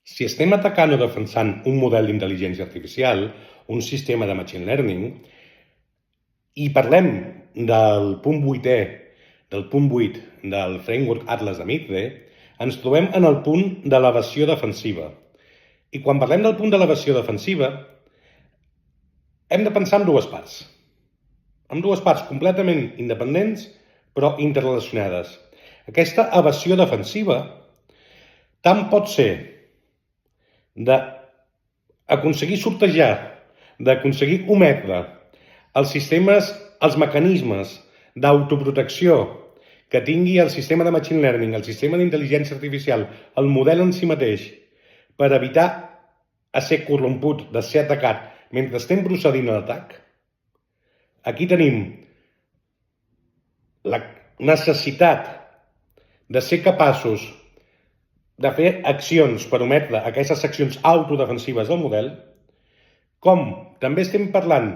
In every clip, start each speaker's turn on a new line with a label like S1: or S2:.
S1: Si estem atacant o defensant un model d'intel·ligència artificial, un sistema de machine learning, i parlem del punt 8è, del punt 8 del framework Atlas de Mitre, ens trobem en el punt d'elevació defensiva. I quan parlem del punt d'elevació defensiva, hem de pensar en dues parts. En dues parts completament independents, però interrelacionades. Aquesta evasió defensiva tant pot ser d'aconseguir sortejar, d'aconseguir ometre els sistemes, els mecanismes d'autoprotecció que tingui el sistema de machine learning, el sistema d'intel·ligència artificial, el model en si mateix, per evitar a ser corromput, de ser atacat mentre estem procedint a l'atac. Aquí tenim la necessitat de ser capaços de fer accions per ometre aquestes accions autodefensives del model, com també estem parlant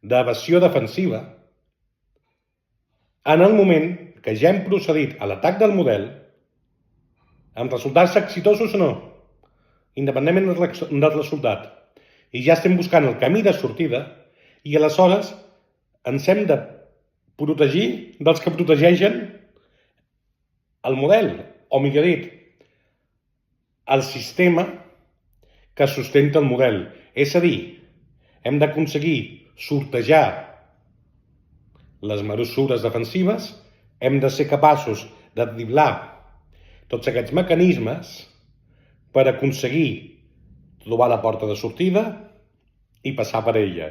S1: d'evasió defensiva en el moment que ja hem procedit a l'atac del model, amb resultats exitosos o no, independentment del resultat, i ja estem buscant el camí de sortida, i aleshores ens hem de protegir dels que protegeixen el model, o millor dit, el sistema que sustenta el model. És a dir, hem d'aconseguir sortejar les mesures defensives, hem de ser capaços de driblar tots aquests mecanismes per aconseguir trobar la porta de sortida i passar per ella.